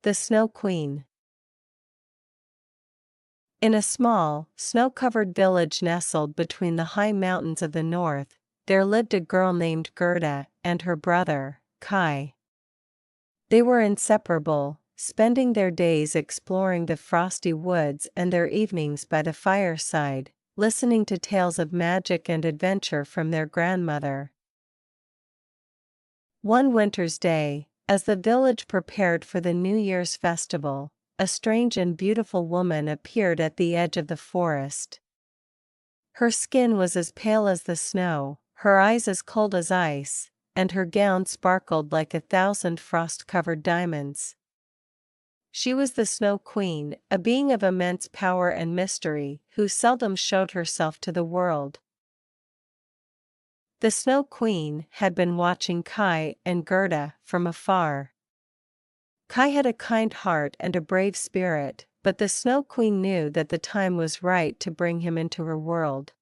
The Snow Queen. In a small, snow-covered village nestled between the high mountains of the north, there lived a girl named Gerda and her brother, Kai. They were inseparable, spending their days exploring the frosty woods and their evenings by the fireside, listening to tales of magic and adventure from their grandmother. One winter's day, as the village prepared for the New Year's festival, a strange and beautiful woman appeared at the edge of the forest. Her skin was as pale as the snow, her eyes as cold as ice, and her gown sparkled like 1,000 frost-covered diamonds. She was the Snow Queen, a being of immense power and mystery, who seldom showed herself to the world. The Snow Queen had been watching Kai and Gerda from afar. Kai had a kind heart and a brave spirit, but the Snow Queen knew that the time was right to bring him into her world.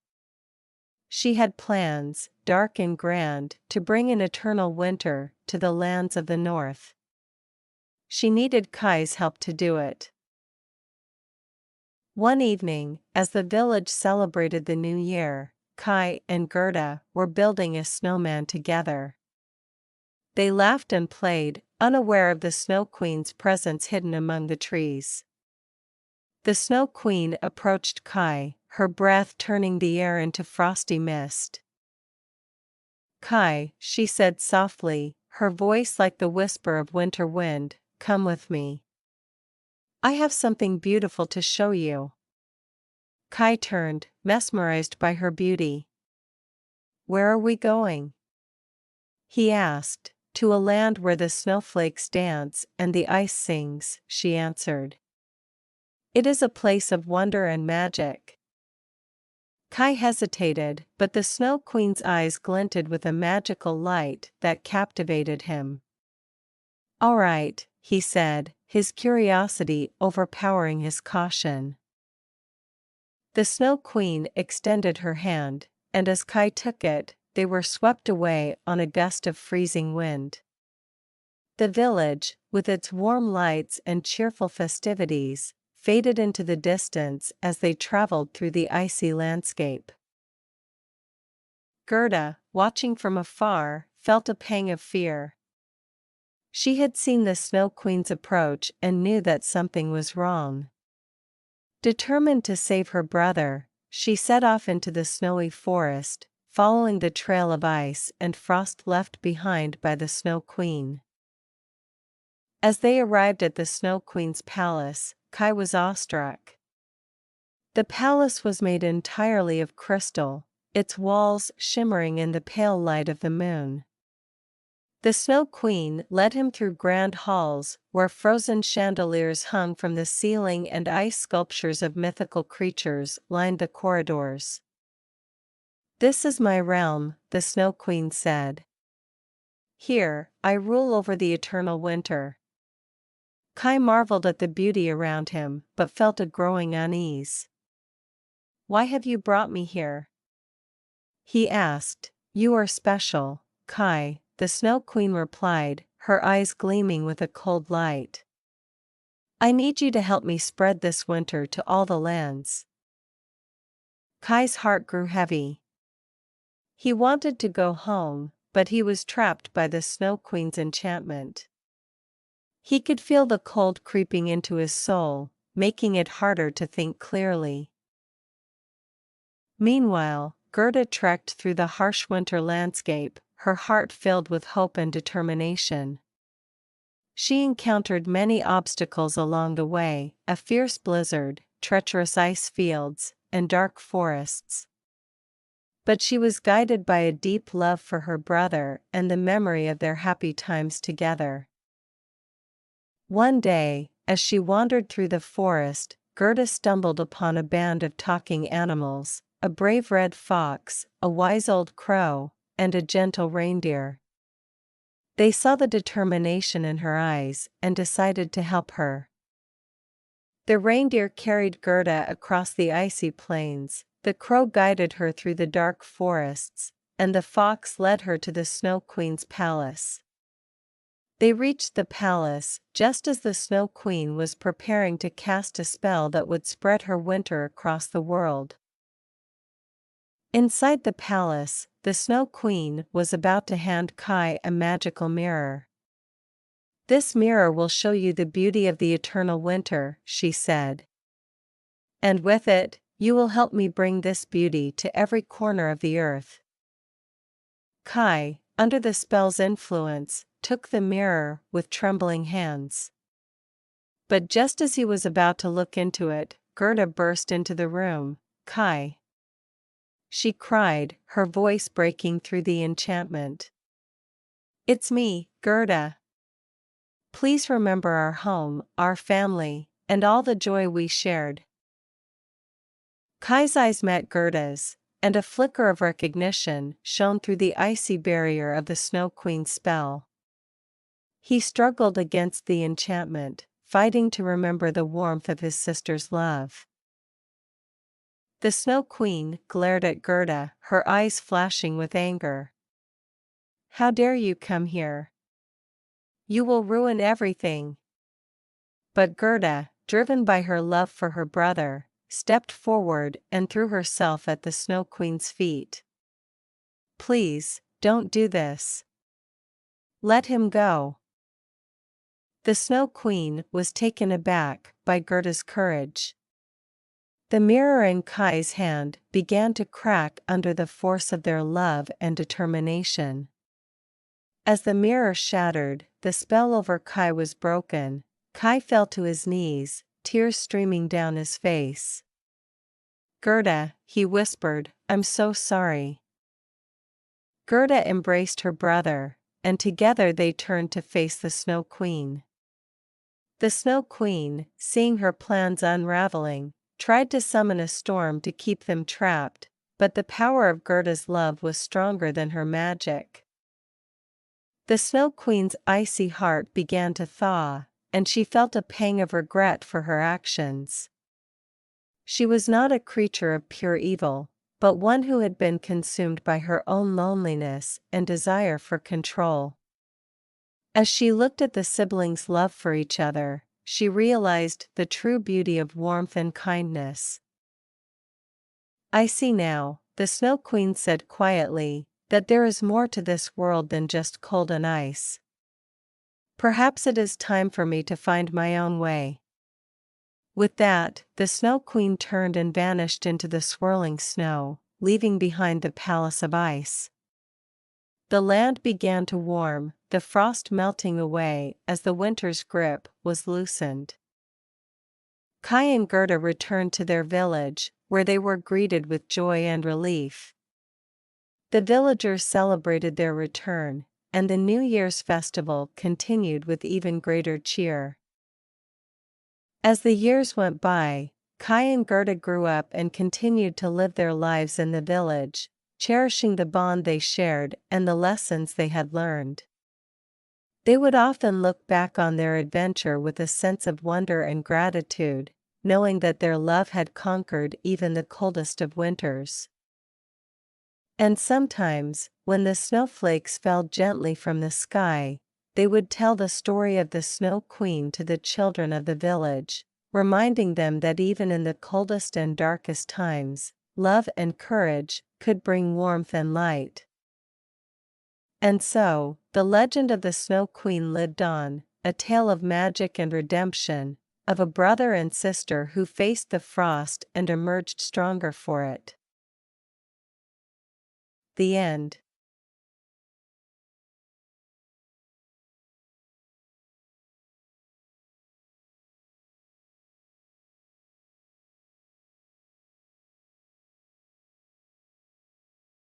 She had plans, dark and grand, to bring an eternal winter to the lands of the north. She needed Kai's help to do it. One evening, as the village celebrated the new year, Kai and Gerda were building a snowman together. They laughed and played, unaware of the Snow Queen's presence hidden among the trees. The Snow Queen approached Kai, her breath turning the air into frosty mist. "Kai," she said softly, her voice like the whisper of winter wind, "come with me. I have something beautiful to show you." Kai turned, mesmerized by her beauty. "Where are we going?" he asked. "To a land where the snowflakes dance and the ice sings," she answered. "It is a place of wonder and magic." Kai hesitated, but the Snow Queen's eyes glinted with a magical light that captivated him. "All right," he said, his curiosity overpowering his caution. The Snow Queen extended her hand, and as Kai took it, they were swept away on a gust of freezing wind. The village, with its warm lights and cheerful festivities, faded into the distance as they traveled through the icy landscape. Gerda, watching from afar, felt a pang of fear. She had seen the Snow Queen's approach and knew that something was wrong. Determined to save her brother, she set off into the snowy forest, following the trail of ice and frost left behind by the Snow Queen. As they arrived at the Snow Queen's palace, Kai was awestruck. The palace was made entirely of crystal, its walls shimmering in the pale light of the moon. The Snow Queen led him through grand halls where frozen chandeliers hung from the ceiling and ice sculptures of mythical creatures lined the corridors. "This is my realm," the Snow Queen said. "Here, I rule over the eternal winter." Kai marveled at the beauty around him, but felt a growing unease. "Why have you brought me here?" he asked. "You are special, Kai," the Snow Queen replied, her eyes gleaming with a cold light. "I need you to help me spread this winter to all the lands." Kai's heart grew heavy. He wanted to go home, but he was trapped by the Snow Queen's enchantment. He could feel the cold creeping into his soul, making it harder to think clearly. Meanwhile, Gerda trekked through the harsh winter landscape, her heart filled with hope and determination. She encountered many obstacles along the way, a fierce blizzard, treacherous ice fields, and dark forests. But she was guided by a deep love for her brother and the memory of their happy times together. One day, as she wandered through the forest, Gerda stumbled upon a band of talking animals, a brave red fox, a wise old crow, and a gentle reindeer. They saw the determination in her eyes and decided to help her. The reindeer carried Gerda across the icy plains, the crow guided her through the dark forests, and the fox led her to the Snow Queen's palace. They reached the palace just as the Snow Queen was preparing to cast a spell that would spread her winter across the world. Inside the palace, the Snow Queen was about to hand Kai a magical mirror. "This mirror will show you the beauty of the eternal winter," she said. "And with it, you will help me bring this beauty to every corner of the earth." Kai, under the spell's influence, took the mirror with trembling hands. But just as he was about to look into it, Gerda burst into the room. "Kai!" she cried, her voice breaking through the enchantment. "It's me, Gerda. Please remember our home, our family, and all the joy we shared." Kai's eyes met Gerda's, and a flicker of recognition shone through the icy barrier of the Snow Queen's spell. He struggled against the enchantment, fighting to remember the warmth of his sister's love. The Snow Queen glared at Gerda, her eyes flashing with anger. "How dare you come here? You will ruin everything." But Gerda, driven by her love for her brother, stepped forward and threw herself at the Snow Queen's feet. "Please, don't do this. Let him go." The Snow Queen was taken aback by Gerda's courage. The mirror in Kai's hand began to crack under the force of their love and determination. As the mirror shattered, the spell over Kai was broken. Kai fell to his knees, tears streaming down his face. "Gerda," he whispered, "I'm so sorry." Gerda embraced her brother, and together they turned to face the Snow Queen. The Snow Queen, seeing her plans unraveling, tried to summon a storm to keep them trapped, but the power of Gerda's love was stronger than her magic. The Snow Queen's icy heart began to thaw, and she felt a pang of regret for her actions. She was not a creature of pure evil, but one who had been consumed by her own loneliness and desire for control. As she looked at the siblings' love for each other, she realized the true beauty of warmth and kindness. "I see now," the Snow Queen said quietly, "that there is more to this world than just cold and ice. Perhaps it is time for me to find my own way." With that, the Snow Queen turned and vanished into the swirling snow, leaving behind the palace of ice. The land began to warm, the frost melting away as the winter's grip was loosened. Kai and Gerda returned to their village, where they were greeted with joy and relief. The villagers celebrated their return, and the New Year's festival continued with even greater cheer. As the years went by, Kai and Gerda grew up and continued to live their lives in the village, cherishing the bond they shared and the lessons they had learned. They would often look back on their adventure with a sense of wonder and gratitude, knowing that their love had conquered even the coldest of winters. And sometimes, when the snowflakes fell gently from the sky, they would tell the story of the Snow Queen to the children of the village, reminding them that even in the coldest and darkest times, love and courage could bring warmth and light. And so, the legend of the Snow Queen lived on, a tale of magic and redemption, of a brother and sister who faced the frost and emerged stronger for it. The end.